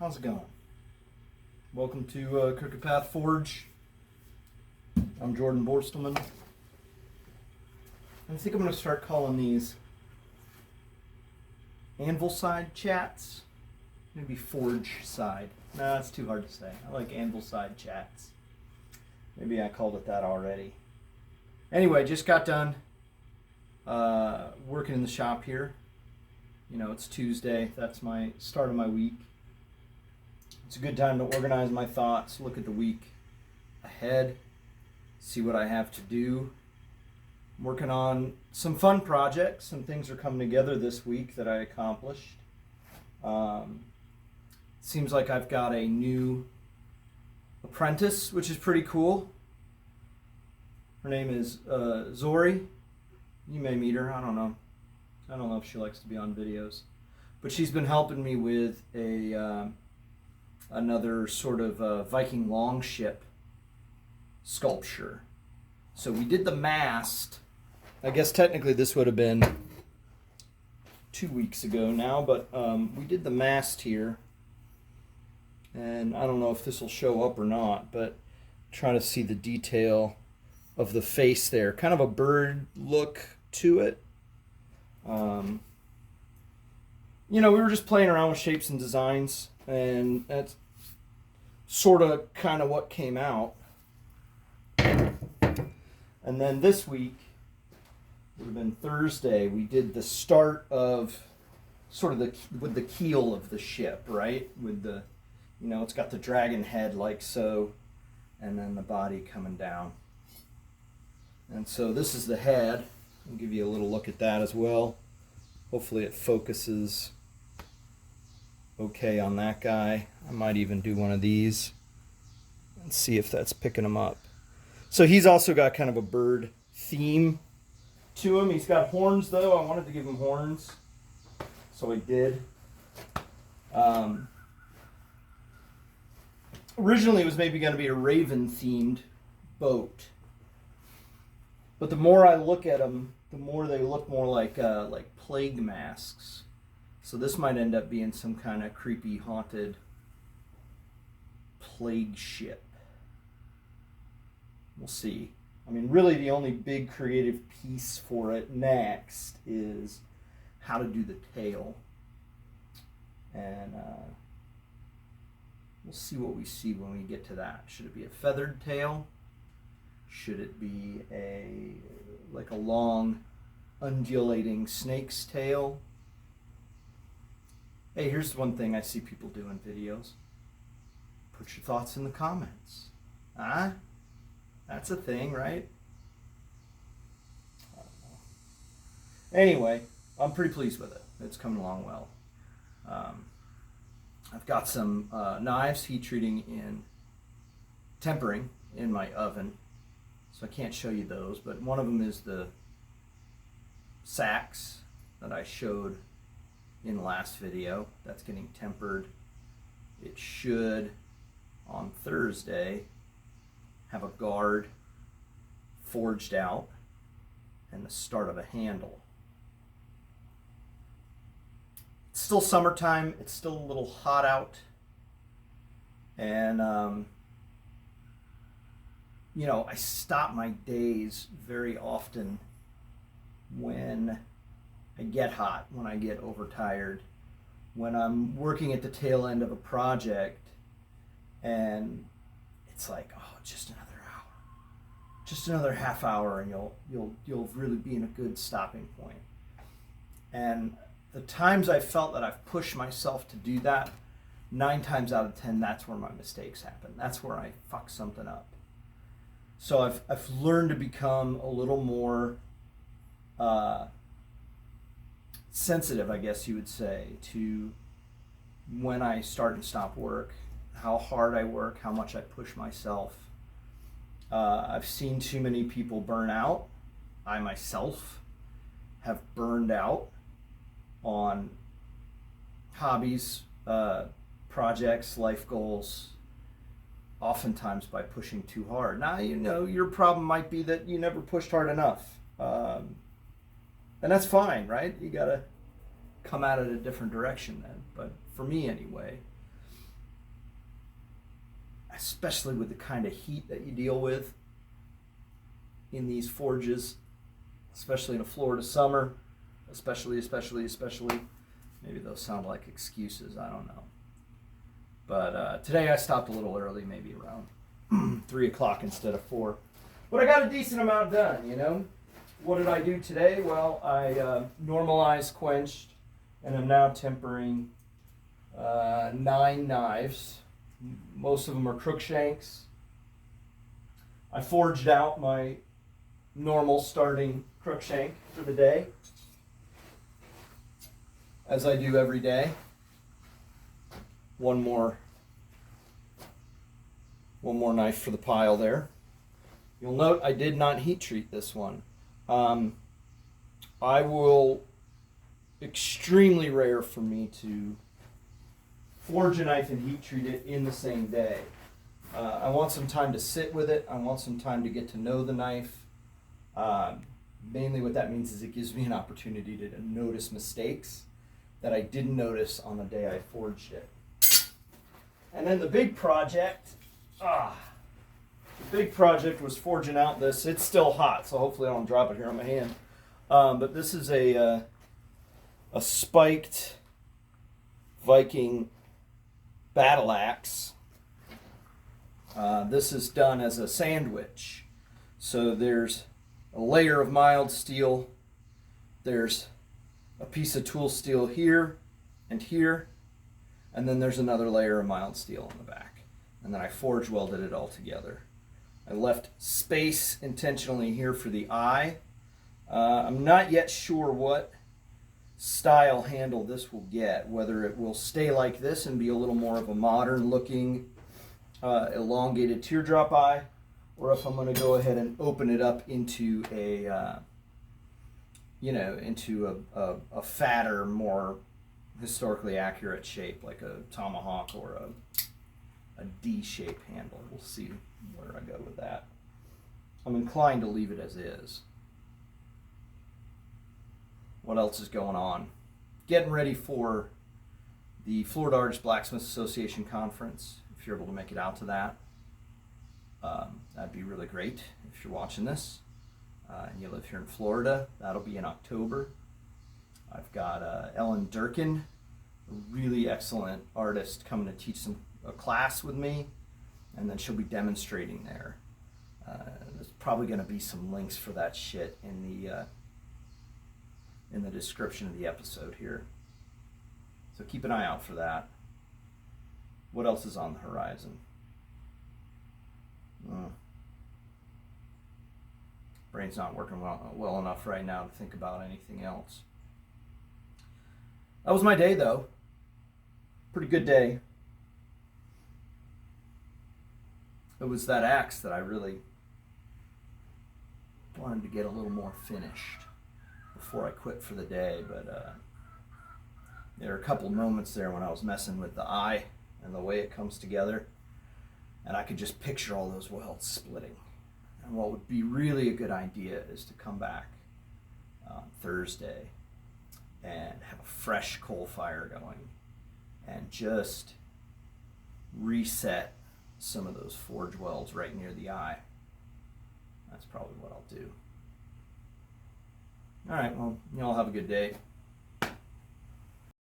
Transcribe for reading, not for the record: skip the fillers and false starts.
How's it going? Welcome to Crooked Path Forge. I'm Jordan Borstelman. I think I'm going to start calling these Anvil side chats. Maybe Forge side. No, that's too hard to say. I like Anvil side chats. Maybe I called it that already. Anyway, just got done working in the shop here. You know, it's Tuesday. That's my start of my week. It's a good time to organize my thoughts, look at the week ahead, see what I have to do. I'm working on some fun projects. Some things are coming together this week that I accomplished. Seems like I've got a new apprentice, which is pretty cool. Her name is Zori. You may meet her. I don't know. I don't know if she likes to be on videos. But she's been helping me with another sort of Viking longship sculpture. So we did the mast. I guess technically this would have been 2 weeks ago now, but we did the mast here. And I don't know if this will show up or not, but try to see the detail of the face there. Kind of a bird look to it. You know, we were just playing around with shapes and designs, and that's sort of kind of what came out. And then this week, would have been Thursday, we did the start of sort of with the keel of the ship, right? With the, you know, it's got the dragon head like so, and then the body coming down. And so this is the head. I'll give you a little look at that as well. Hopefully it focuses okay on that guy. I might even do one of these and see if that's picking him up. So he's also got kind of a bird theme to him. He's got horns though. I wanted to give him horns, so I did. Originally it was maybe going to be a raven themed boat, but the more I look at them, the more they look more like plague masks. So this might end up being some kind of creepy, haunted plague ship. We'll see. I mean, really the only big creative piece for it next is how to do the tail. And we'll see what we see when we get to that. Should it be a feathered tail? Should it be like a long, undulating snake's tail? Hey, here's one thing I see people do in videos. Put your thoughts in the comments. Huh? That's a thing, right? I don't know. Anyway, I'm pretty pleased with it. It's coming along well. I've got some knives heat treating in tempering in my oven. So I can't show you those, but one of them is the sacks that I showed in the last video. That's getting tempered. It should, on Thursday, have a guard forged out and the start of a handle. It's still summertime. It's still a little hot out. And you know, I stop my days very often when I get hot, when I get overtired, when I'm working at the tail end of a project, and it's like, oh, just another hour, just another half hour, and you'll really be in a good stopping point. And the times I felt that I've pushed myself to do that, 9 times out of 10, that's where my mistakes happen. That's where I fuck something up. So I've learned to become a little more sensitive, I guess you would say, to when I start and stop work, how hard I work, how much I push myself. I've seen too many people burn out. I myself have burned out on hobbies, projects, life goals, oftentimes by pushing too hard. Now, you know, your problem might be that you never pushed hard enough. And that's fine, right? You gotta come at it a different direction then. But for me anyway, especially with the kind of heat that you deal with in these forges, especially in a Florida summer, especially. Maybe those sound like excuses, I don't know. But today I stopped a little early, maybe around 3 o'clock instead of 4. But I got a decent amount done, you know. What did I do today? Well, I normalized, quenched, and I'm now tempering 9 knives. Most of them are Crookshanks. I forged out my normal starting Crookshank for the day, as I do every day. One more knife for the pile there. You'll note I did not heat treat this one. Extremely rare for me to forge a knife and heat treat it in the same day. I want some time to sit with it. I want some time to get to know the knife. Mainly what that means is it gives me an opportunity to notice mistakes that I didn't notice on the day I forged it. And then the big project was forging out this. It's still hot, so hopefully I don't drop it here on my hand. But this is a spiked Viking battle axe. This is done as a sandwich. So there's a layer of mild steel. There's a piece of tool steel here and here. And then there's another layer of mild steel on the back. And then I forge welded it all together. I left space intentionally here for the eye. I'm not yet sure what style handle this will get, whether it will stay like this and be a little more of a modern looking elongated teardrop eye, or if I'm going to go ahead and open it up into a a fatter, more historically accurate shape, like a tomahawk or a D-shaped handle. We'll see where I go with that. I'm inclined to leave it as is. What else is going on? Getting ready for the Florida Artist Blacksmith Association Conference. If you're able to make it out to that, that'd be really great. If you're watching this and you live here in Florida, that'll be in October. I've got Ellen Durkan, a really excellent artist, coming to teach a class with me, and then she'll be demonstrating there. There's probably going to be some links for that shit in the description of the episode here. So keep an eye out for that. What else is on the horizon? Brain's not working well enough right now to think about anything else. That was my day, though. Pretty good day. It was that axe that I really wanted to get a little more finished before I quit for the day, but there were a couple moments there when I was messing with the eye and the way it comes together, and I could just picture all those welds splitting. And what would be really a good idea is to come back on Thursday and have a fresh coal fire going and just reset some of those forge welds right near the eye. That's probably what I'll do. All right, well, you all have a good day.